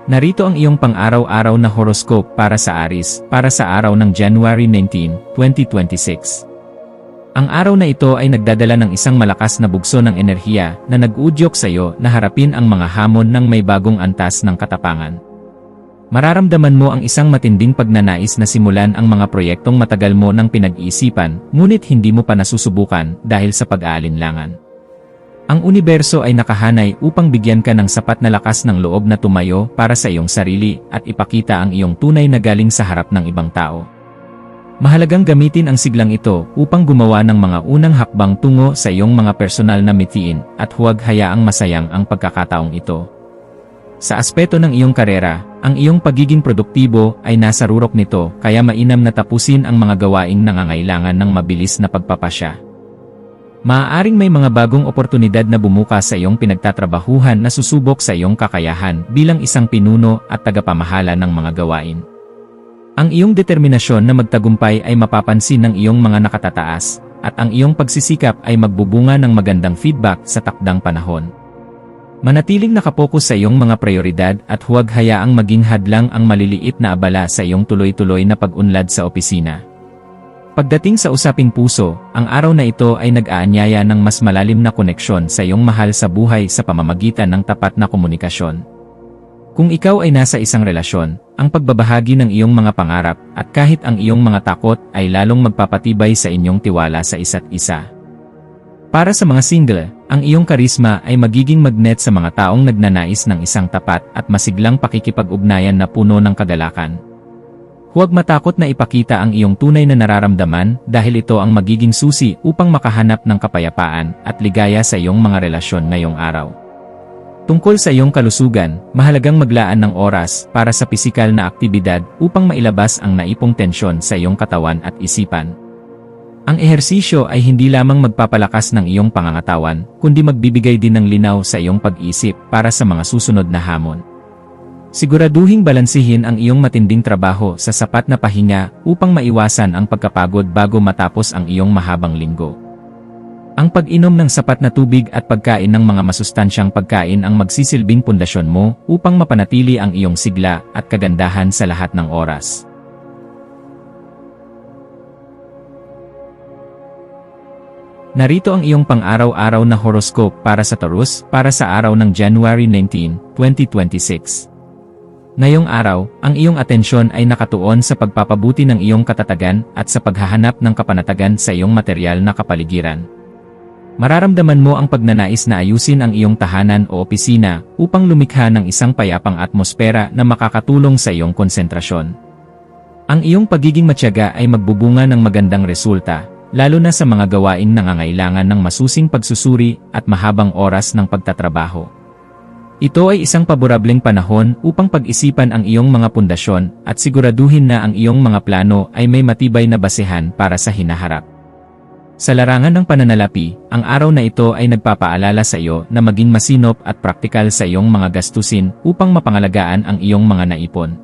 Narito ang iyong pang-araw-araw na horoscope para sa Aries, para sa araw ng January 19, 2026. Ang araw na ito ay nagdadala ng isang malakas na bugso ng enerhiya na nag-uudyok sa iyo na harapin ang mga hamon ng may bagong antas ng katapangan. Mararamdaman mo ang isang matinding pagnanais na simulan ang mga proyektong matagal mo nang pinag-iisipan, ngunit hindi mo pa nasusubukan dahil sa pag-aalinlangan. Ang universo ay nakahanay upang bigyan ka ng sapat na lakas ng loob na tumayo para sa iyong sarili at ipakita ang iyong tunay na galing sa harap ng ibang tao. Mahalagang gamitin ang siglang ito upang gumawa ng mga unang hakbang tungo sa iyong mga personal na mithiin at huwag hayaang masayang ang pagkakataong ito. Sa aspeto ng iyong karera, ang iyong pagiging produktibo ay nasa rurok nito kaya mainam na tapusin ang mga gawaing nangangailangan ng mabilis na pagpapasya. Maaaring may mga bagong oportunidad na bumukas sa iyong pinagtatrabahuhan na susubok sa iyong kakayahan bilang isang pinuno at tagapamahala ng mga gawain. Ang iyong determinasyon na magtagumpay ay mapapansin ng iyong mga nakatataas, at ang iyong pagsisikap ay magbubunga ng magandang feedback sa takdang panahon. Manatiling nakapokus sa iyong mga prioridad at huwag hayaang maging hadlang ang maliliit na abala sa iyong tuloy-tuloy na pag-unlad sa opisina. Pagdating sa usaping puso, ang araw na ito ay nag-aanyaya ng mas malalim na koneksyon sa iyong mahal sa buhay sa pamamagitan ng tapat na komunikasyon. Kung ikaw ay nasa isang relasyon, ang pagbabahagi ng iyong mga pangarap at kahit ang iyong mga takot ay lalong magpapatibay sa inyong tiwala sa isa't isa. Para sa mga single, ang iyong karisma ay magiging magnet sa mga taong nagnanais ng isang tapat at masiglang pakikipag-ugnayan na puno ng kagalakan. Huwag matakot na ipakita ang iyong tunay na nararamdaman dahil ito ang magiging susi upang makahanap ng kapayapaan at ligaya sa iyong mga relasyon ngayong araw. Tungkol sa iyong kalusugan, mahalagang maglaan ng oras para sa pisikal na aktibidad upang mailabas ang naipong tensyon sa iyong katawan at isipan. Ang ehersisyo ay hindi lamang magpapalakas ng iyong pangangatawan, kundi magbibigay din ng linaw sa iyong pag-isip para sa mga susunod na hamon. Siguraduhing balansihin ang iyong matinding trabaho sa sapat na pahinga upang maiwasan ang pagkapagod bago matapos ang iyong mahabang linggo. Ang pag-inom ng sapat na tubig at pagkain ng mga masustansyang pagkain ang magsisilbing pundasyon mo upang mapanatili ang iyong sigla at kagandahan sa lahat ng oras. Narito ang iyong pang-araw-araw na horoscope para sa Taurus para sa araw ng January 19, 2026. Ngayong araw, ang iyong atensyon ay nakatuon sa pagpapabuti ng iyong katatagan at sa paghahanap ng kapanatagan sa iyong materyal na kapaligiran. Mararamdaman mo ang pagnanais na ayusin ang iyong tahanan o opisina upang lumikha ng isang payapang atmosfera na makakatulong sa iyong konsentrasyon. Ang iyong pagiging matyaga ay magbubunga ng magandang resulta, lalo na sa mga gawaing nangangailangan ng masusing pagsusuri at mahabang oras ng pagtatrabaho. Ito ay isang paborableng panahon upang pag-isipan ang iyong mga pundasyon at siguraduhin na ang iyong mga plano ay may matibay na basehan para sa hinaharap. Sa larangan ng pananalapi, ang araw na ito ay nagpapaalala sa iyo na maging masinop at praktikal sa iyong mga gastusin upang mapangalagaan ang iyong mga naipon.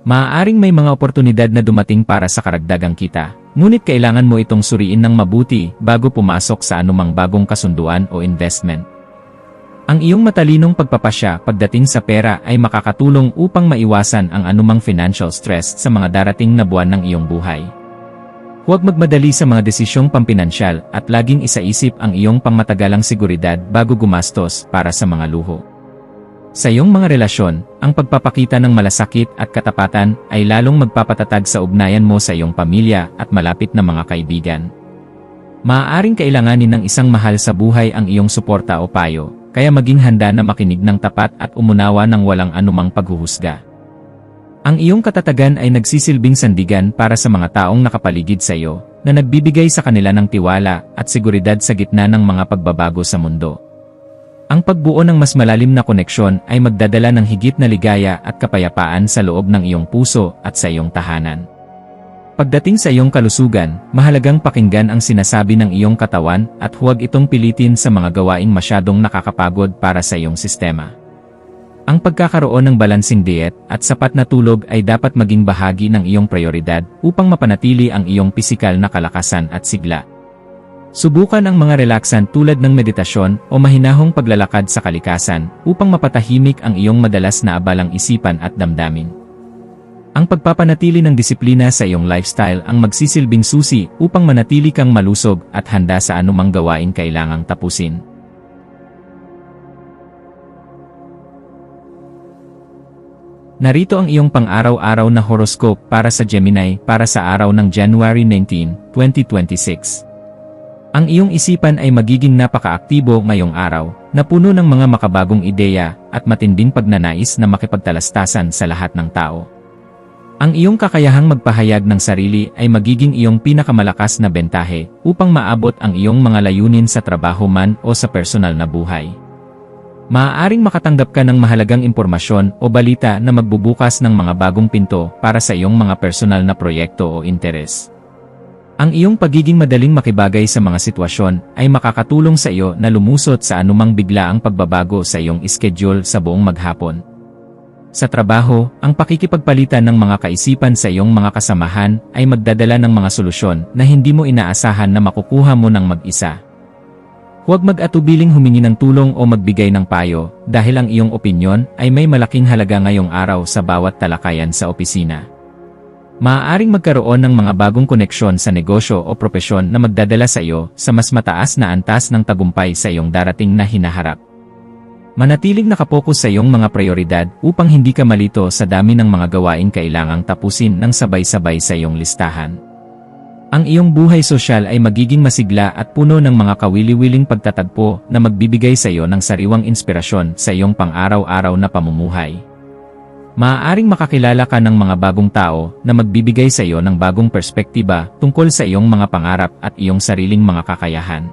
Maaaring may mga oportunidad na dumating para sa karagdagang kita, ngunit kailangan mo itong suriin ng mabuti bago pumasok sa anumang bagong kasunduan o investment. Ang iyong matalinong pagpapasya pagdating sa pera ay makakatulong upang maiwasan ang anumang financial stress sa mga darating na buwan ng iyong buhay. Huwag magmadali sa mga desisyong pampinansyal at laging isaisip ang iyong pangmatagalang seguridad bago gumastos para sa mga luho. Sa iyong mga relasyon, ang pagpapakita ng malasakit at katapatan ay lalong magpapatatag sa ugnayan mo sa iyong pamilya at malapit na mga kaibigan. Maaaring kailanganin ng isang mahal sa buhay ang iyong suporta o payo, kaya maging handa na makinig ng tapat at umunawa ng walang anumang paghuhusga. Ang iyong katatagan ay nagsisilbing sandigan para sa mga taong nakapaligid sa iyo, na nagbibigay sa kanila ng tiwala at seguridad sa gitna ng mga pagbabago sa mundo. Ang pagbuo ng mas malalim na koneksyon ay magdadala ng higit na ligaya at kapayapaan sa loob ng iyong puso at sa iyong tahanan. Pagdating sa iyong kalusugan, mahalagang pakinggan ang sinasabi ng iyong katawan at huwag itong pilitin sa mga gawaing masyadong nakakapagod para sa iyong sistema. Ang pagkakaroon ng balansing diet at sapat na tulog ay dapat maging bahagi ng iyong prioridad upang mapanatili ang iyong pisikal na kalakasan at sigla. Subukan ang mga relaxant tulad ng meditasyon o mahinahong paglalakad sa kalikasan upang mapatahimik ang iyong madalas na abalang isipan at damdamin. Ang pagpapanatili ng disiplina sa iyong lifestyle ang magsisilbing susi upang manatili kang malusog at handa sa anumang gawain kailangang tapusin. Narito ang iyong pang-araw-araw na horoscope para sa Gemini para sa araw ng January 19, 2026. Ang iyong isipan ay magiging napakaaktibo ngayong araw, na puno ng mga makabagong ideya at matinding pagnanais na makipagtalastasan sa lahat ng tao. Ang iyong kakayahang magpahayag ng sarili ay magiging iyong pinakamalakas na bentahe upang maabot ang iyong mga layunin sa trabaho man o sa personal na buhay. Maaaring makatanggap ka ng mahalagang impormasyon o balita na magbubukas ng mga bagong pinto para sa iyong mga personal na proyekto o interes. Ang iyong pagiging madaling makibagay sa mga sitwasyon ay makakatulong sa iyo na lumusot sa anumang biglaang pagbabago sa iyong schedule sa buong maghapon. Sa trabaho, ang pakikipagpalitan ng mga kaisipan sa iyong mga kasamahan ay magdadala ng mga solusyon na hindi mo inaasahan na makukuha mo ng mag-isa. Huwag mag-atubiling humingi ng tulong o magbigay ng payo dahil ang iyong opinyon ay may malaking halaga ngayong araw sa bawat talakayan sa opisina. Maaaring magkaroon ng mga bagong koneksyon sa negosyo o propesyon na magdadala sa iyo sa mas mataas na antas ng tagumpay sa iyong darating na hinaharap. Manatiling nakapokus sa iyong mga prioridad upang hindi ka malito sa dami ng mga gawaing kailangang tapusin ng sabay-sabay sa iyong listahan. Ang iyong buhay sosyal ay magiging masigla at puno ng mga kawili-wiling pagtatagpo na magbibigay sa iyo ng sariwang inspirasyon sa iyong pang-araw-araw na pamumuhay. Maaaring makakilala ka ng mga bagong tao na magbibigay sa iyo ng bagong perspektiba tungkol sa iyong mga pangarap at iyong sariling mga kakayahan.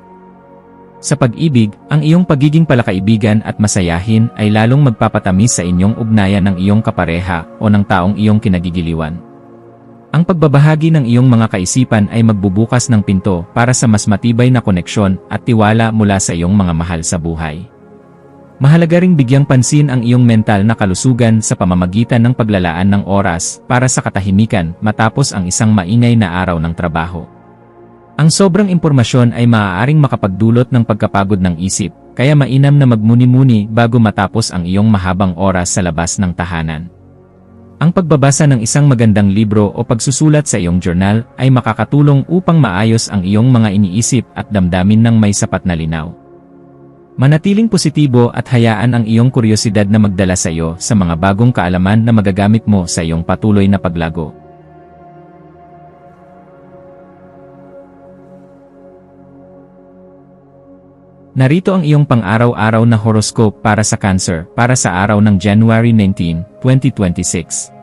Sa pag-ibig, ang iyong pagiging palakaibigan at masayahin ay lalong magpapatamis sa inyong ugnayan ng iyong kapareha o ng taong iyong kinagigiliwan. Ang pagbabahagi ng iyong mga kaisipan ay magbubukas ng pinto para sa mas matibay na koneksyon at tiwala mula sa iyong mga mahal sa buhay. Mahalaga ring bigyang pansin ang iyong mental na kalusugan sa pamamagitan ng paglalaan ng oras para sa katahimikan matapos ang isang maingay na araw ng trabaho. Ang sobrang impormasyon ay maaaring makapagdulot ng pagkapagod ng isip, kaya mainam na magmuni-muni bago matapos ang iyong mahabang oras sa labas ng tahanan. Ang pagbabasa ng isang magandang libro o pagsusulat sa iyong journal ay makakatulong upang maayos ang iyong mga iniisip at damdamin ng may sapat na linaw. Manatiling positibo at hayaan ang iyong kuryosidad na magdala sa iyo sa mga bagong kaalaman na magagamit mo sa iyong patuloy na paglago. Narito ang iyong pang-araw-araw na horoscope para sa Cancer para sa araw ng January 19, 2026.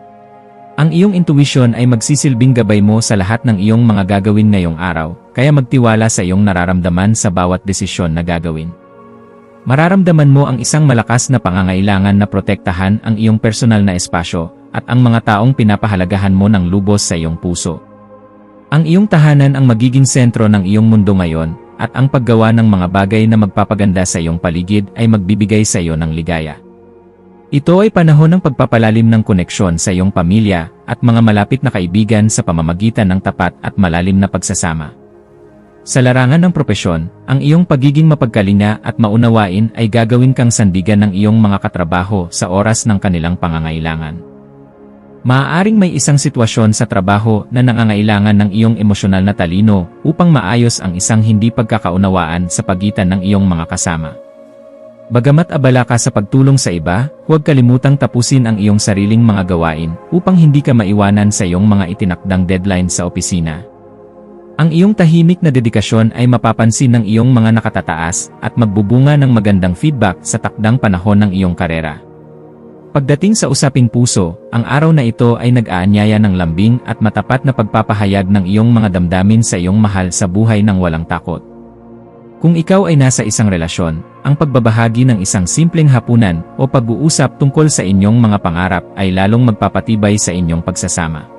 Ang iyong intuition ay magsisilbing gabay mo sa lahat ng iyong mga gagawin ngayong araw, kaya magtiwala sa iyong nararamdaman sa bawat desisyon na gagawin. Mararamdaman mo ang isang malakas na pangangailangan na protektahan ang iyong personal na espasyo at ang mga taong pinapahalagahan mo ng lubos sa iyong puso. Ang iyong tahanan ang magiging sentro ng iyong mundo ngayon, at ang paggawa ng mga bagay na magpapaganda sa iyong paligid ay magbibigay sa iyo ng ligaya. Ito ay panahon ng pagpapalalim ng koneksyon sa iyong pamilya at mga malapit na kaibigan sa pamamagitan ng tapat at malalim na pagsasama. Sa larangan ng propesyon, ang iyong pagiging mapagkalinga at maunawain ay gagawin kang sandigan ng iyong mga katrabaho sa oras ng kanilang pangangailangan. Maaaring may isang sitwasyon sa trabaho na nangangailangan ng iyong emosyonal na talino upang maayos ang isang hindi pagkakaunawaan sa pagitan ng iyong mga kasama. Bagamat abala ka sa pagtulong sa iba, huwag kalimutang tapusin ang iyong sariling mga gawain upang hindi ka maiwanan sa iyong mga itinakdang deadline sa opisina. Ang iyong tahimik na dedikasyon ay mapapansin ng iyong mga nakatataas at magbubunga ng magandang feedback sa takdang panahon ng iyong karera. Pagdating sa usaping puso, ang araw na ito ay nag-aanyaya ng lambing at matapat na pagpapahayag ng iyong mga damdamin sa iyong mahal sa buhay ng walang takot. Kung ikaw ay nasa isang relasyon, ang pagbabahagi ng isang simpleng hapunan o pag-uusap tungkol sa inyong mga pangarap ay lalong magpapatibay sa inyong pagsasama.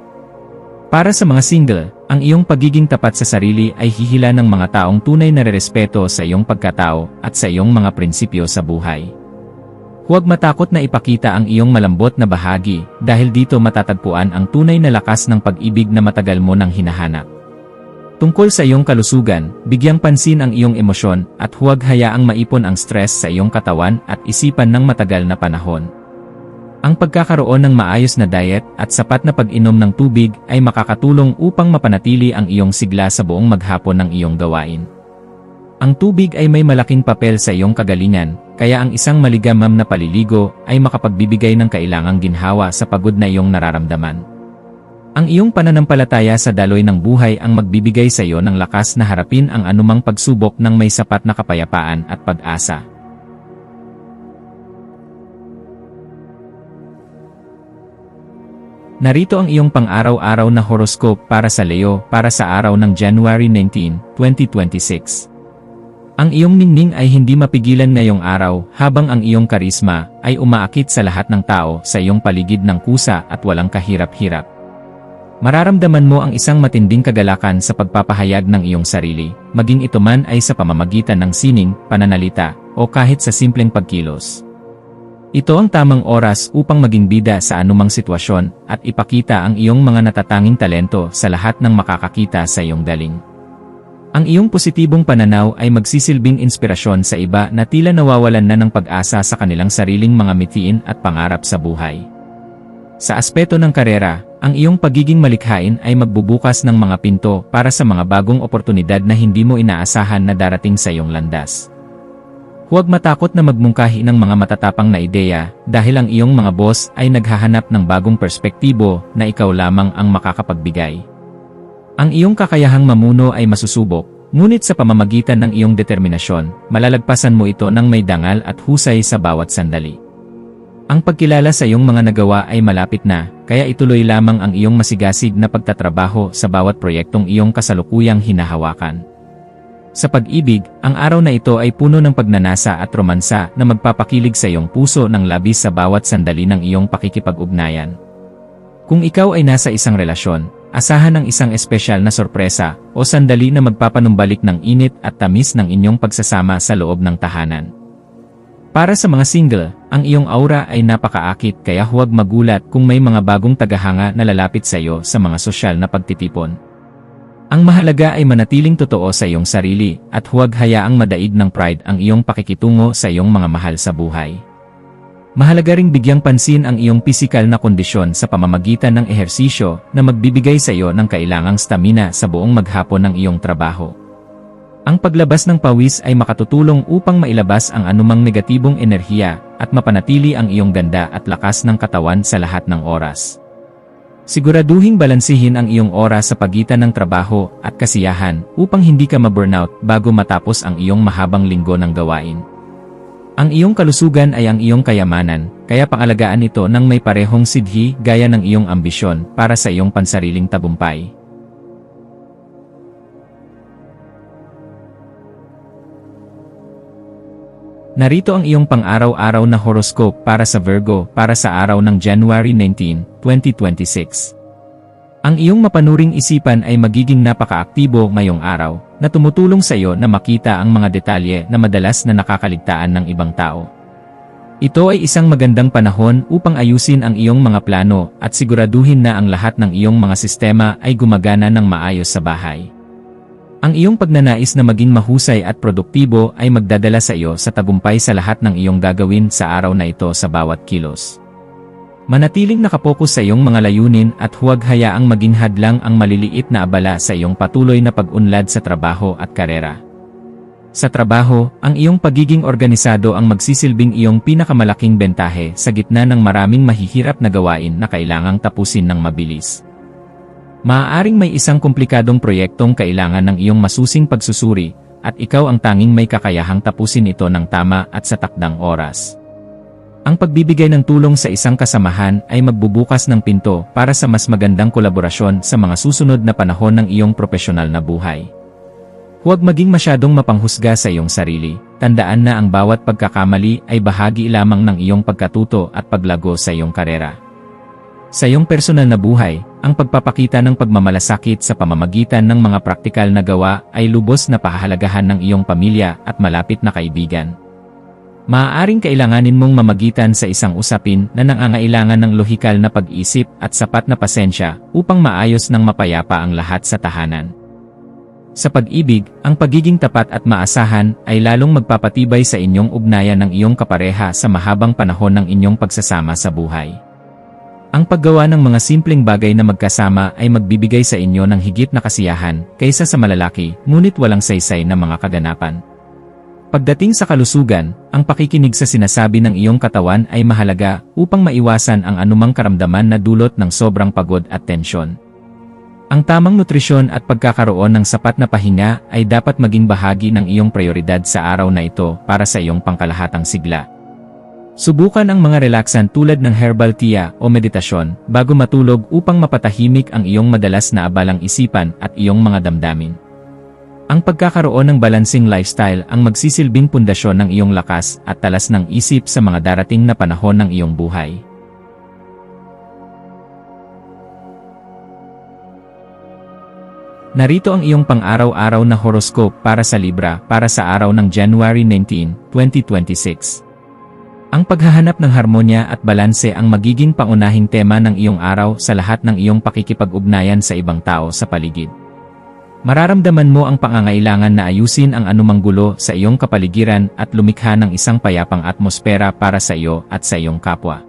Para sa mga single, ang iyong pagiging tapat sa sarili ay hihila ng mga taong tunay na rerespeto sa iyong pagkatao at sa iyong mga prinsipyo sa buhay. Huwag matakot na ipakita ang iyong malambot na bahagi dahil dito matatagpuan ang tunay na lakas ng pag-ibig na matagal mo nang hinahanap. Tungkol sa iyong kalusugan, bigyang pansin ang iyong emosyon at huwag hayaang maipon ang stress sa iyong katawan at isipan ng matagal na panahon. Ang pagkakaroon ng maayos na diet at sapat na pag-inom ng tubig ay makakatulong upang mapanatili ang iyong sigla sa buong maghapon ng iyong gawain. Ang tubig ay may malaking papel sa iyong kagalingan, kaya ang isang maligamgam na paliligo ay makapagbibigay ng kailangang ginhawa sa pagod na iyong nararamdaman. Ang iyong pananampalataya sa daloy ng buhay ang magbibigay sa iyo ng lakas na harapin ang anumang pagsubok ng may sapat na kapayapaan at pag-asa. Narito ang iyong pang-araw-araw na horoscope para sa Leo para sa araw ng January 19, 2026. Ang iyong ningning ay hindi mapigilan ngayong araw habang ang iyong karisma ay umaakit sa lahat ng tao sa iyong paligid ng kusa at walang kahirap-hirap. Mararamdaman mo ang isang matinding kagalakan sa pagpapahayag ng iyong sarili, maging ito man ay sa pamamagitan ng sining, pananalita, o kahit sa simpleng pagkilos. Ito ang tamang oras upang maging bida sa anumang sitwasyon at ipakita ang iyong mga natatanging talento sa lahat ng makakakita sa iyong daling. Ang iyong positibong pananaw ay magsisilbing inspirasyon sa iba na tila nawawalan na ng pag-asa sa kanilang sariling mga mithiin at pangarap sa buhay. Sa aspeto ng karera, ang iyong pagiging malikhain ay magbubukas ng mga pinto para sa mga bagong oportunidad na hindi mo inaasahan na darating sa iyong landas. Huwag matakot na magmungkahi ng mga matatapang na ideya dahil ang iyong mga boss ay naghahanap ng bagong perspektibo na ikaw lamang ang makakapagbigay. Ang iyong kakayahang mamuno ay masusubok, ngunit sa pamamagitan ng iyong determinasyon, malalagpasan mo ito ng may dangal at husay sa bawat sandali. Ang pagkilala sa iyong mga nagawa ay malapit na, kaya ituloy lamang ang iyong masigasig na pagtatrabaho sa bawat proyektong iyong kasalukuyang hinahawakan. Sa pag-ibig, ang araw na ito ay puno ng pagnanasa at romansa na magpapakilig sa iyong puso ng labis sa bawat sandali ng iyong pakikipag-ugnayan. Kung ikaw ay nasa isang relasyon, asahan ang isang espesyal na sorpresa o sandali na magpapanumbalik ng init at tamis ng inyong pagsasama sa loob ng tahanan. Para sa mga single, ang iyong aura ay napakaakit kaya huwag magulat kung may mga bagong tagahanga na lalapit sa iyo sa mga sosyal na pagtitipon. Ang mahalaga ay manatiling totoo sa iyong sarili at huwag hayaang madaig ng pride ang iyong pakikitungo sa iyong mga mahal sa buhay. Mahalaga ring bigyang pansin ang iyong pisikal na kondisyon sa pamamagitan ng ehersisyo na magbibigay sa iyo ng kailangang stamina sa buong maghapon ng iyong trabaho. Ang paglabas ng pawis ay makatutulong upang mailabas ang anumang negatibong enerhiya at mapanatili ang iyong ganda at lakas ng katawan sa lahat ng oras. Siguraduhing balansihin ang iyong oras sa pagitan ng trabaho at kasiyahan upang hindi ka ma-burnout bago matapos ang iyong mahabang linggo ng gawain. Ang iyong kalusugan ay ang iyong kayamanan, kaya pangalagaan ito ng may parehong sidhi gaya ng iyong ambisyon para sa iyong pansariling tagumpay. Narito ang iyong pang-araw-araw na horoscope para sa Virgo para sa araw ng January 19, 2026. Ang iyong mapanuring isipan ay magiging napakaaktibo ngayong araw na tumutulong sa iyo na makita ang mga detalye na madalas na nakakaligtaan ng ibang tao. Ito ay isang magandang panahon upang ayusin ang iyong mga plano at siguraduhin na ang lahat ng iyong mga sistema ay gumagana ng maayos sa bahay. Ang iyong pagnanais na maging mahusay at produktibo ay magdadala sa iyo sa tagumpay sa lahat ng iyong gagawin sa araw na ito sa bawat kilos. Manatiling nakapokus sa iyong mga layunin at huwag hayaang maging hadlang ang maliliit na abala sa iyong patuloy na pag-unlad sa trabaho at karera. Sa trabaho, ang iyong pagiging organisado ang magsisilbing iyong pinakamalaking bentahe sa gitna ng maraming mahihirap na gawain na kailangang tapusin ng mabilis. Maaaring may isang komplikadong proyektong kailangan ng iyong masusing pagsusuri, at ikaw ang tanging may kakayahang tapusin ito ng tama at sa takdang oras. Ang pagbibigay ng tulong sa isang kasamahan ay magbubukas ng pinto para sa mas magandang kolaborasyon sa mga susunod na panahon ng iyong propesyonal na buhay. Huwag maging masyadong mapanghusga sa iyong sarili, tandaan na ang bawat pagkakamali ay bahagi lamang ng iyong pagkatuto at paglago sa iyong karera. Sa iyong personal na buhay, ang pagpapakita ng pagmamalasakit sa pamamagitan ng mga praktikal na gawa ay lubos na pahahalagahan ng iyong pamilya at malapit na kaibigan. Maaaring kailanganin mong mamagitan sa isang usapin na nangangailangan ng lohikal na pag-isip at sapat na pasensya upang maayos ng mapayapa ang lahat sa tahanan. Sa pag-ibig, ang pagiging tapat at maasahan ay lalong magpapatibay sa inyong ugnayan ng iyong kapareha sa mahabang panahon ng inyong pagsasama sa buhay. Ang paggawa ng mga simpleng bagay na magkasama ay magbibigay sa inyo ng higit na kasiyahan kaysa sa malalaki ngunit walang saysay na mga kaganapan. Pagdating sa kalusugan, ang pakikinig sa sinasabi ng iyong katawan ay mahalaga upang maiwasan ang anumang karamdaman na dulot ng sobrang pagod at tensyon. Ang tamang nutrisyon at pagkakaroon ng sapat na pahinga ay dapat maging bahagi ng iyong prioridad sa araw na ito para sa iyong pangkalahatang sigla. Subukan ang mga relaxant tulad ng herbal tea o meditasyon bago matulog upang mapatahimik ang iyong madalas na abalang isipan at iyong mga damdamin. Ang pagkakaroon ng balancing lifestyle ang magsisilbing pundasyon ng iyong lakas at talas ng isip sa mga darating na panahon ng iyong buhay. Narito ang iyong pang-araw-araw na horoscope para sa Libra para sa araw ng January 19, 2026. Ang paghahanap ng harmonya at balanse ang magiging pangunahing tema ng iyong araw sa lahat ng iyong pakikipag-ugnayan sa ibang tao sa paligid. Mararamdaman mo ang pangangailangan na ayusin ang anumang gulo sa iyong kapaligiran at lumikha ng isang payapang atmosfera para sa iyo at sa iyong kapwa.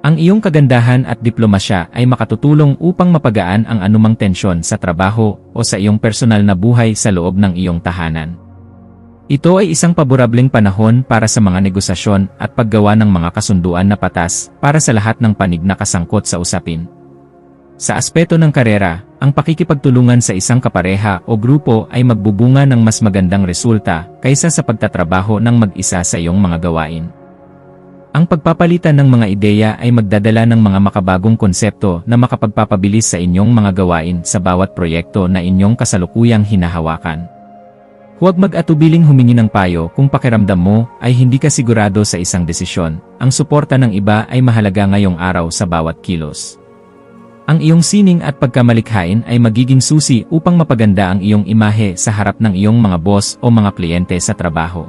Ang iyong kagandahan at diplomasya ay makatutulong upang mapagaan ang anumang tensyon sa trabaho o sa iyong personal na buhay sa loob ng iyong tahanan. Ito ay isang paborableng panahon para sa mga negosasyon at paggawa ng mga kasunduan na patas para sa lahat ng panig na kasangkot sa usapin. Sa aspeto ng karera, ang pakikipagtulungan sa isang kapareha o grupo ay magbubunga ng mas magandang resulta kaysa sa pagtatrabaho ng mag-isa sa iyong mga gawain. Ang pagpapalitan ng mga ideya ay magdadala ng mga makabagong konsepto na makapagpapabilis sa inyong mga gawain sa bawat proyekto na inyong kasalukuyang hinahawakan. Huwag mag-atubiling humingi ng payo kung pakiramdam mo ay hindi ka sigurado sa isang desisyon. Ang suporta ng iba ay mahalaga ngayong araw sa bawat kilos. Ang iyong sining at pagkamalikhain ay magiging susi upang mapaganda ang iyong imahe sa harap ng iyong mga boss o mga kliyente sa trabaho.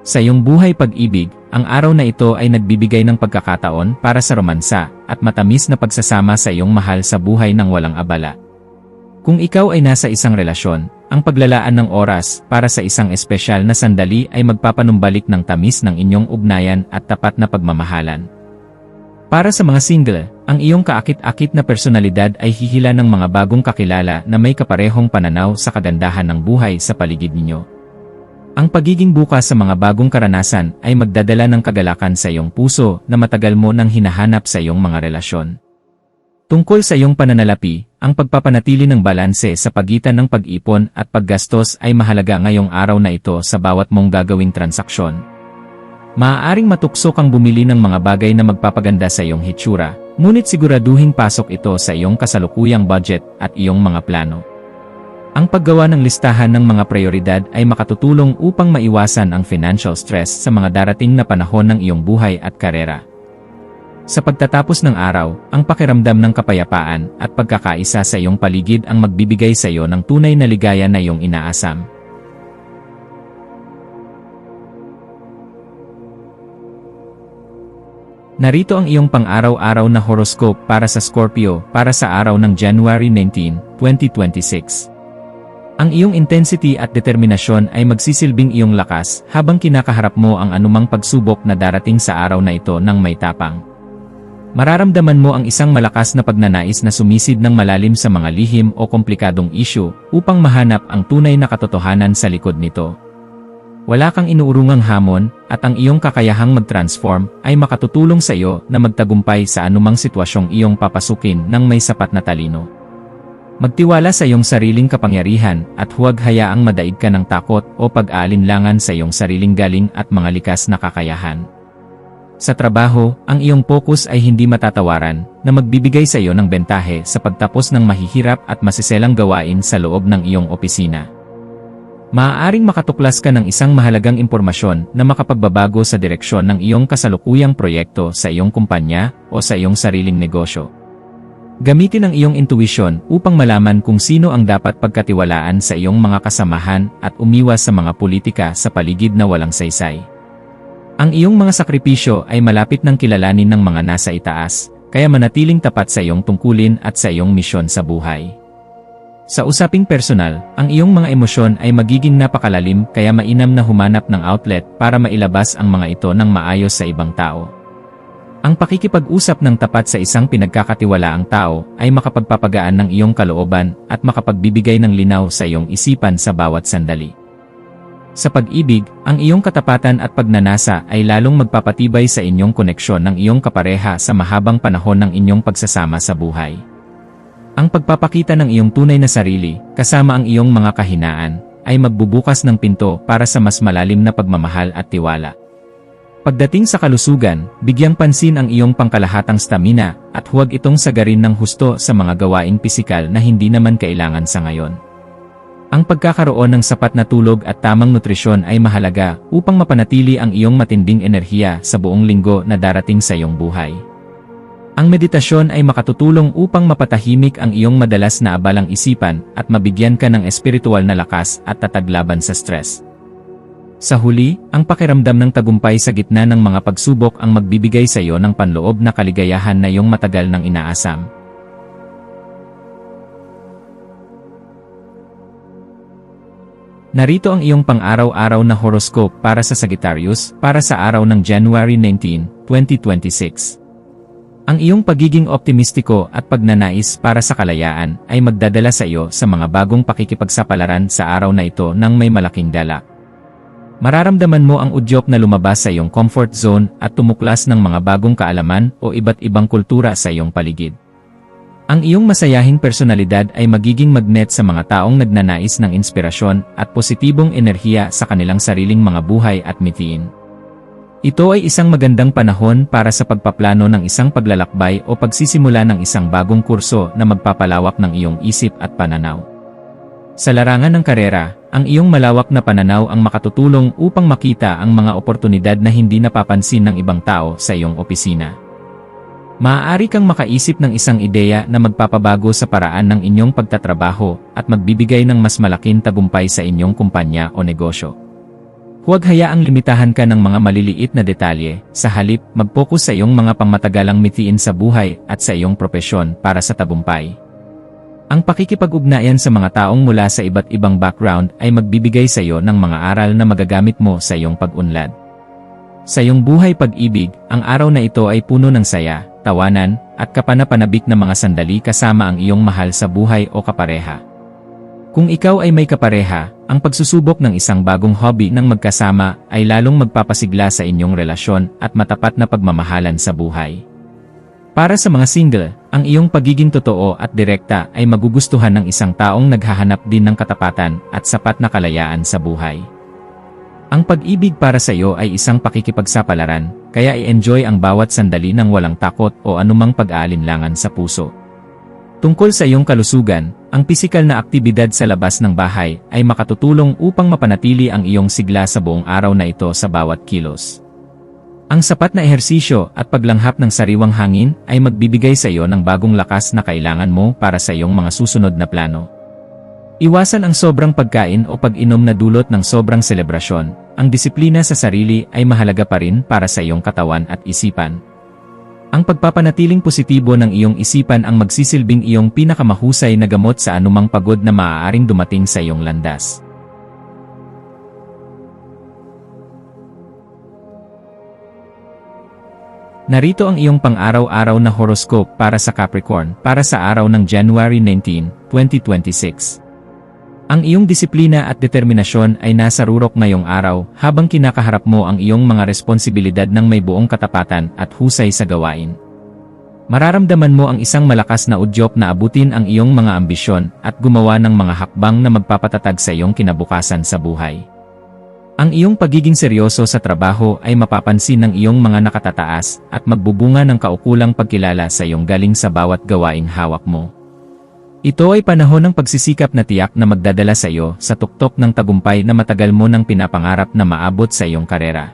Sa iyong buhay pag-ibig, ang araw na ito ay nagbibigay ng pagkakataon para sa romansa at matamis na pagsasama sa iyong mahal sa buhay ng walang abala. Kung ikaw ay nasa isang relasyon, ang paglalaan ng oras para sa isang espesyal na sandali ay magpapanumbalik ng tamis ng inyong ugnayan at tapat na pagmamahalan. Para sa mga single, ang iyong kaakit-akit na personalidad ay hihila ng mga bagong kakilala na may kaparehong pananaw sa kagandahan ng buhay sa paligid ninyo. Ang pagiging bukas sa mga bagong karanasan ay magdadala ng kagalakan sa iyong puso na matagal mo nang hinahanap sa iyong mga relasyon. Tungkol sa iyong pananalapi, ang pagpapanatili ng balanse sa pagitan ng pag-ipon at paggastos ay mahalaga ngayong araw na ito sa bawat mong gagawing transaksyon. Maaaring matukso kang bumili ng mga bagay na magpapaganda sa iyong hitsura, ngunit siguraduhing pasok ito sa iyong kasalukuyang budget at iyong mga plano. Ang paggawa ng listahan ng mga prioridad ay makatutulong upang maiwasan ang financial stress sa mga darating na panahon ng iyong buhay at karera. Sa pagtatapos ng araw, ang pakiramdam ng kapayapaan at pagkakaisa sa iyong paligid ang magbibigay sa iyo ng tunay na ligaya na iyong inaasam. Narito ang iyong pang-araw-araw na horoscope para sa Scorpio para sa araw ng January 19, 2026. Ang iyong intensity at determinasyon ay magsisilbing iyong lakas habang kinakaharap mo ang anumang pagsubok na darating sa araw na ito ng may tapang. Mararamdaman mo ang isang malakas na pagnanais na sumisid ng malalim sa mga lihim o komplikadong issue upang mahanap ang tunay na katotohanan sa likod nito. Wala kang inuurungang hamon at ang iyong kakayahang mag-transform ay makatutulong sa iyo na magtagumpay sa anumang sitwasyong iyong papasukin ng may sapat na talino. Magtiwala sa iyong sariling kapangyarihan at huwag hayaang madaig ka ng takot o pag-aalinlangan sa iyong sariling galing at mga likas na kakayahan. Sa trabaho, ang iyong focus ay hindi matatawaran na magbibigay sa iyo ng bentahe sa pagtapos ng mahihirap at masiselang gawain sa loob ng iyong opisina. Maaaring makatuklas ka ng isang mahalagang impormasyon na makapagbabago sa direksyon ng iyong kasalukuyang proyekto sa iyong kumpanya o sa iyong sariling negosyo. Gamitin ang iyong intuition upang malaman kung sino ang dapat pagkatiwalaan sa iyong mga kasamahan at umiwas sa mga politika sa paligid na walang saysay. Ang iyong mga sakripisyo ay malapit ng kilalanin ng mga nasa itaas, kaya manatiling tapat sa iyong tungkulin at sa iyong misyon sa buhay. Sa usaping personal, ang iyong mga emosyon ay magiging napakalalim kaya mainam na humanap ng outlet para mailabas ang mga ito ng maayos sa ibang tao. Ang pakikipag-usap ng tapat sa isang pinagkakatiwalaang tao ay makapagpapagaan ng iyong kalooban at makapagbibigay ng linaw sa iyong isipan sa bawat sandali. Sa pag-ibig, ang iyong katapatan at pagnanasa ay lalong magpapatibay sa inyong koneksyon ng iyong kapareha sa mahabang panahon ng inyong pagsasama sa buhay. Ang pagpapakita ng iyong tunay na sarili, kasama ang iyong mga kahinaan, ay magbubukas ng pinto para sa mas malalim na pagmamahal at tiwala. Pagdating sa kalusugan, bigyang pansin ang iyong pangkalahatang stamina at huwag itong sagarin ng husto sa mga gawaing pisikal na hindi naman kailangan sa ngayon. Ang pagkakaroon ng sapat na tulog at tamang nutrisyon ay mahalaga upang mapanatili ang iyong matinding enerhiya sa buong linggo na darating sa iyong buhay. Ang meditasyon ay makatutulong upang mapatahimik ang iyong madalas na abalang isipan at mabigyan ka ng espiritual na lakas at tatag laban sa stress. Sa huli, ang pakiramdam ng tagumpay sa gitna ng mga pagsubok ang magbibigay sa iyo ng panloob na kaligayahan na iyong matagal nang inaasam. Narito ang iyong pang-araw-araw na horoscope para sa Sagittarius para sa araw ng January 19, 2026. Ang iyong pagiging optimistiko at pagnanais para sa kalayaan ay magdadala sa iyo sa mga bagong pakikipagsapalaran sa araw na ito ng may malaking dala. Mararamdaman mo ang udyok na lumabas sa iyong comfort zone at tumuklas ng mga bagong kaalaman o iba't ibang kultura sa iyong paligid. Ang iyong masayahing personalidad ay magiging magnet sa mga taong nagnanais ng inspirasyon at positibong enerhiya sa kanilang sariling mga buhay at mithiin. Ito ay isang magandang panahon para sa pagpaplano ng isang paglalakbay o pagsisimula ng isang bagong kurso na magpapalawak ng iyong isip at pananaw. Sa larangan ng karera, ang iyong malawak na pananaw ang makatutulong upang makita ang mga oportunidad na hindi napapansin ng ibang tao sa iyong opisina. Maaari kang makaisip ng isang ideya na magpapabago sa paraan ng inyong pagtatrabaho at magbibigay ng mas malaking tagumpay sa inyong kumpanya o negosyo. Huwag hayaang limitahan ka ng mga maliliit na detalye, sa halip, mag-focus sa iyong mga pangmatagalang mithiin sa buhay at sa iyong propesyon para sa tagumpay. Ang pakikipag-ugnayan sa mga taong mula sa iba't ibang background ay magbibigay sa iyo ng mga aral na magagamit mo sa iyong pag-unlad. Sa iyong buhay pag-ibig, ang araw na ito ay puno ng saya, tawanan, at kapanapanabik na mga sandali kasama ang iyong mahal sa buhay o kapareha. Kung ikaw ay may kapareha, ang pagsusubok ng isang bagong hobby ng magkasama ay lalong magpapasigla sa inyong relasyon at matapat na pagmamahalan sa buhay. Para sa mga single, ang iyong pagiging totoo at direkta ay magugustuhan ng isang taong naghahanap din ng katapatan at sapat na kalayaan sa buhay. Ang pag-ibig para sa iyo ay isang pakikipagsapalaran, kaya i-enjoy ang bawat sandali ng walang takot o anumang pag-aalinlangan sa puso. Tungkol sa iyong kalusugan, ang pisikal na aktibidad sa labas ng bahay ay makatutulong upang mapanatili ang iyong sigla sa buong araw na ito sa bawat kilos. Ang sapat na ehersisyo at paglanghap ng sariwang hangin ay magbibigay sa iyo ng bagong lakas na kailangan mo para sa iyong mga susunod na plano. Iwasan ang sobrang pagkain o pag-inom na dulot ng sobrang selebrasyon. Ang disiplina sa sarili ay mahalaga pa rin para sa iyong katawan at isipan. Ang pagpapanatiling positibo ng iyong isipan ang magsisilbing iyong pinakamahusay na gamot sa anumang pagod na maaaring dumating sa iyong landas. Narito ang iyong pang-araw-araw na horoscope para sa Capricorn para sa araw ng January 19, 2026. Ang iyong disiplina at determinasyon ay nasa rurok ngayong araw habang kinakaharap mo ang iyong mga responsibilidad ng may buong katapatan at husay sa gawain. Mararamdaman mo ang isang malakas na udyok na abutin ang iyong mga ambisyon at gumawa ng mga hakbang na magpapatatag sa iyong kinabukasan sa buhay. Ang iyong pagiging seryoso sa trabaho ay mapapansin ng iyong mga nakatataas at magbubunga ng kaukulang pagkilala sa iyong galing sa bawat gawaing hawak mo. Ito ay panahon ng pagsisikap na tiyak na magdadala sa iyo sa tuktok ng tagumpay na matagal mo nang pinapangarap na maabot sa iyong karera.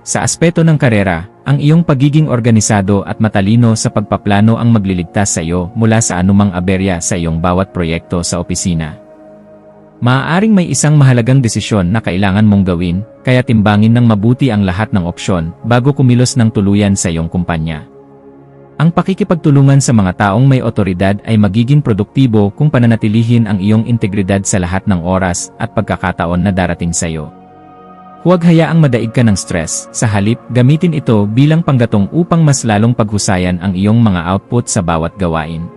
Sa aspeto ng karera, ang iyong pagiging organisado at matalino sa pagpaplano ang magliligtas sa iyo mula sa anumang aberya sa iyong bawat proyekto sa opisina. Maaaring may isang mahalagang desisyon na kailangan mong gawin, kaya timbangin ng mabuti ang lahat ng opsyon bago kumilos ng tuluyan sa iyong kumpanya. Ang pakikipagtulungan sa mga taong may otoridad ay magiging produktibo kung pananatilihin ang iyong integridad sa lahat ng oras at pagkakataon na darating sa iyo. Huwag hayaang madaig ka ng stress, sa halip, gamitin ito bilang panggatong upang mas lalong paghusayan ang iyong mga output sa bawat gawain.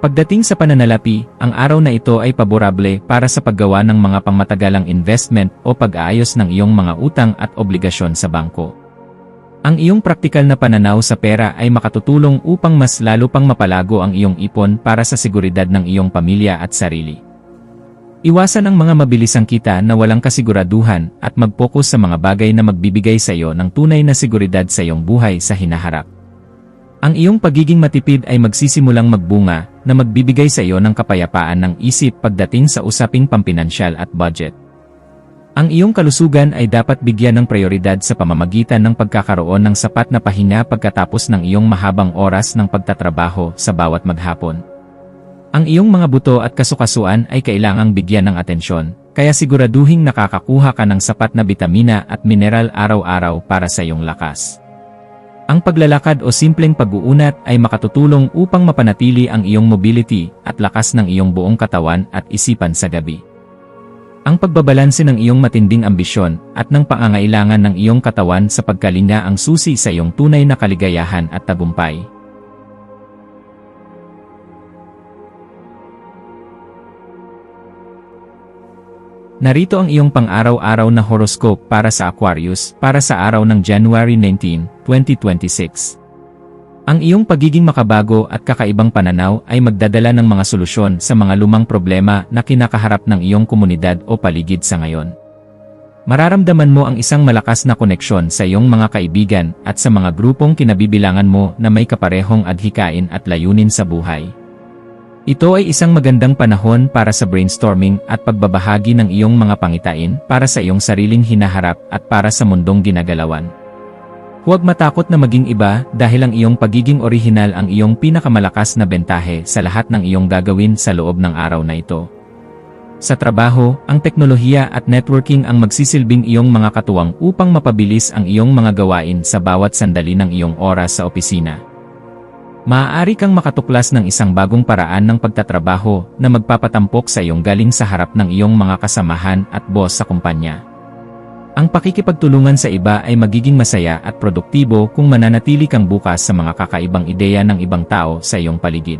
Pagdating sa pananalapi, ang araw na ito ay paborable para sa paggawa ng mga pangmatagalang investment o pag-aayos ng iyong mga utang at obligasyon sa bangko. Ang iyong praktikal na pananaw sa pera ay makatutulong upang mas lalo pang mapalago ang iyong ipon para sa seguridad ng iyong pamilya at sarili. Iwasan ang mga mabilisang kita na walang kasiguraduhan at mag-focus sa mga bagay na magbibigay sa iyo ng tunay na seguridad sa iyong buhay sa hinaharap. Ang iyong pagiging matipid ay magsisimulang magbunga na magbibigay sa iyo ng kapayapaan ng isip pagdating sa usaping pampinansyal at budget. Ang iyong kalusugan ay dapat bigyan ng prioridad sa pamamagitan ng pagkakaroon ng sapat na pahinga pagkatapos ng iyong mahabang oras ng pagtatrabaho sa bawat maghapon. Ang iyong mga buto at kasukasuan ay kailangang bigyan ng atensyon, kaya siguraduhing nakakakuha ka ng sapat na bitamina at mineral araw-araw para sa iyong lakas. Ang paglalakad o simpleng pag-uunat ay makatutulong upang mapanatili ang iyong mobility at lakas ng iyong buong katawan at isipan sa gabi. Ang pagbabalanse ng iyong matinding ambisyon at ng pangangailangan ng iyong katawan sa pagkalinga ang susi sa iyong tunay na kaligayahan at tagumpay. Narito ang iyong pang-araw-araw na horoscope para sa Aquarius para sa araw ng January 19, 2026. Ang iyong pagiging makabago at kakaibang pananaw ay magdadala ng mga solusyon sa mga lumang problema na kinakaharap ng iyong komunidad o paligid sa ngayon. Mararamdaman mo ang isang malakas na koneksyon sa iyong mga kaibigan at sa mga grupong kinabibilangan mo na may kaparehong adhikain at layunin sa buhay. Ito ay isang magandang panahon para sa brainstorming at pagbabahagi ng iyong mga pangitain para sa iyong sariling hinaharap at para sa mundong ginagalawan. Huwag matakot na maging iba dahil ang iyong pagiging orihinal ang iyong pinakamalakas na bentahe sa lahat ng iyong gagawin sa loob ng araw na ito. Sa trabaho, ang teknolohiya at networking ang magsisilbing iyong mga katuwang upang mapabilis ang iyong mga gawain sa bawat sandali ng iyong oras sa opisina. Maaari kang makatuklas ng isang bagong paraan ng pagtatrabaho na magpapatampok sa iyong galing sa harap ng iyong mga kasamahan at boss sa kumpanya. Ang pakikipagtulungan sa iba ay magiging masaya at produktibo kung mananatili kang bukas sa mga kakaibang ideya ng ibang tao sa iyong paligid.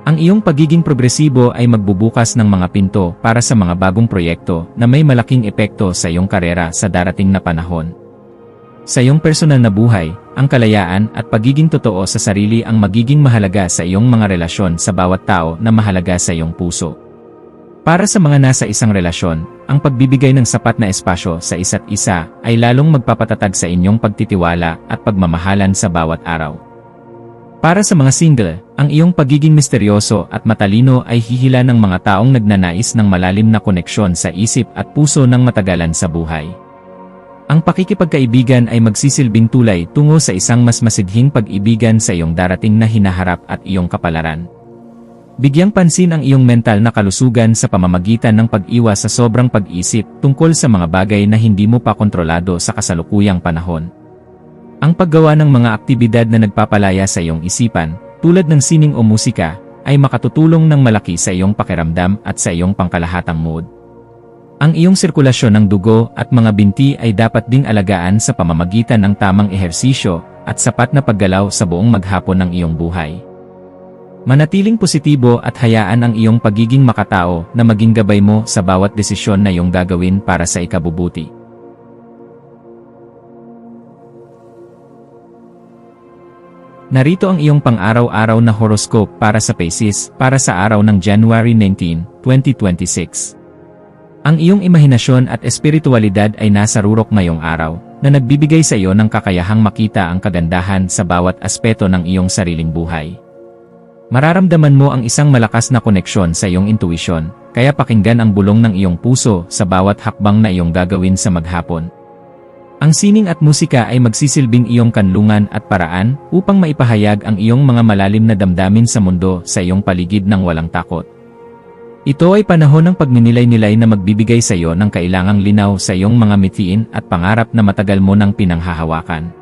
Ang iyong pagiging progresibo ay magbubukas ng mga pinto para sa mga bagong proyekto na may malaking epekto sa iyong karera sa darating na panahon. Sa iyong personal na buhay, ang kalayaan at pagiging totoo sa sarili ang magiging mahalaga sa iyong mga relasyon sa bawat tao na mahalaga sa iyong puso. Para sa mga nasa isang relasyon, ang pagbibigay ng sapat na espasyo sa isa't isa ay lalong magpapatatag sa inyong pagtitiwala at pagmamahalan sa bawat araw. Para sa mga single, ang iyong pagiging misteryoso at matalino ay hihila ng mga taong nagnanais ng malalim na koneksyon sa isip at puso ng matagalan sa buhay. Ang pakikipagkaibigan ay magsisilbing tulay tungo sa isang mas masidhing pag-ibigan sa iyong darating na hinaharap at iyong kapalaran. Bigyang pansin ang iyong mental na kalusugan sa pamamagitan ng pag-iwas sa sobrang pag-isip tungkol sa mga bagay na hindi mo pa kontrolado sa kasalukuyang panahon. Ang paggawa ng mga aktibidad na nagpapalaya sa iyong isipan, tulad ng sining o musika, ay makatutulong ng malaki sa iyong pakiramdam at sa iyong pangkalahatang mood. Ang iyong sirkulasyon ng dugo at mga binti ay dapat ding alagaan sa pamamagitan ng tamang ehersisyo at sapat na paggalaw sa buong maghapon ng iyong buhay. Manatiling positibo at hayaan ang iyong pagiging makatao na maging gabay mo sa bawat desisyon na iyong gagawin para sa ikabubuti. Narito ang iyong pang-araw-araw na horoscope para sa Pisces para sa araw ng January 19, 2026. Ang iyong imahinasyon at espiritualidad ay nasa rurok ngayong araw na nagbibigay sa iyo ng kakayahang makita ang kagandahan sa bawat aspeto ng iyong sariling buhay. Mararamdaman mo ang isang malakas na koneksyon sa iyong intuisyon, kaya pakinggan ang bulong ng iyong puso sa bawat hakbang na iyong gagawin sa maghapon. Ang sining at musika ay magsisilbing iyong kanlungan at paraan upang maipahayag ang iyong mga malalim na damdamin sa mundo sa iyong paligid ng walang takot. Ito ay panahon ng pagninilay-nilay na magbibigay sa iyo ng kailangang linaw sa iyong mga mitiin at pangarap na matagal mo nang pinanghahawakan.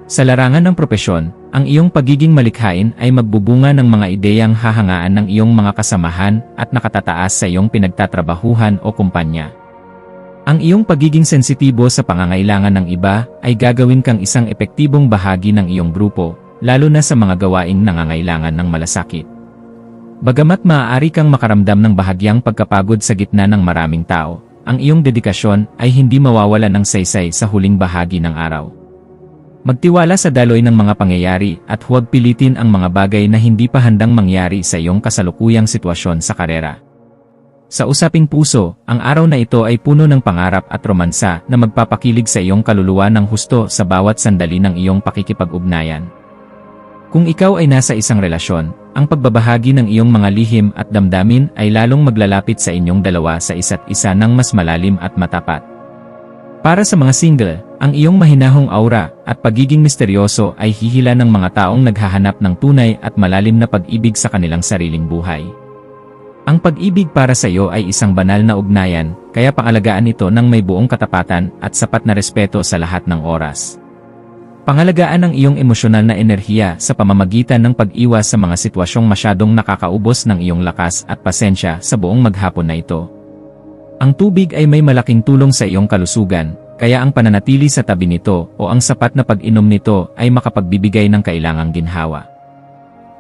Sa larangan ng propesyon, ang iyong pagiging malikhain ay magbubunga ng mga ideyang hahangaan ng iyong mga kasamahan at nakatataas sa iyong pinagtatrabahuhan o kumpanya. Ang iyong pagiging sensitibo sa pangangailangan ng iba ay gagawin kang isang epektibong bahagi ng iyong grupo, lalo na sa mga gawaing nangangailangan ng malasakit. Bagamat maaari kang makaramdam ng bahagyang pagkapagod sa gitna ng maraming tao, ang iyong dedikasyon ay hindi mawawalan ng saysay sa huling bahagi ng araw. Magtiwala sa daloy ng mga pangyayari at huwag pilitin ang mga bagay na hindi pa handang mangyari sa iyong kasalukuyang sitwasyon sa karera. Sa usaping puso, ang araw na ito ay puno ng pangarap at romansa na magpapakilig sa iyong kaluluwa ng husto sa bawat sandali ng iyong pakikipag-ugnayan. Kung ikaw ay nasa isang relasyon, ang pagbabahagi ng iyong mga lihim at damdamin ay lalong maglalapit sa inyong dalawa sa isa't isa ng mas malalim at matapat. Para sa mga single, ang iyong mahinahong aura at pagiging misteryoso ay hihila ng mga taong naghahanap ng tunay at malalim na pag-ibig sa kanilang sariling buhay. Ang pag-ibig para sa iyo ay isang banal na ugnayan, kaya pangalagaan ito ng may buong katapatan at sapat na respeto sa lahat ng oras. Pangalagaan ang iyong emosyonal na enerhiya sa pamamagitan ng pag-iwas sa mga sitwasyong masyadong nakakaubos ng iyong lakas at pasensya sa buong maghapon na ito. Ang tubig ay may malaking tulong sa iyong kalusugan, kaya ang pananatili sa tabi nito o ang sapat na pag-inom nito ay makapagbibigay ng kailangang ginhawa.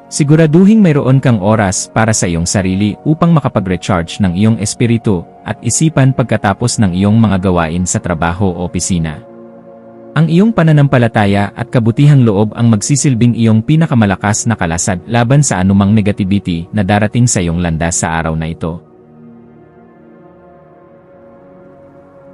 Siguraduhing mayroon kang oras para sa iyong sarili upang makapag-recharge ng iyong espiritu at isipan pagkatapos ng iyong mga gawain sa trabaho o opisina. Ang iyong pananampalataya at kabutihang loob ang magsisilbing iyong pinakamalakas na kalasag laban sa anumang negativity na darating sa iyong landas sa araw na ito.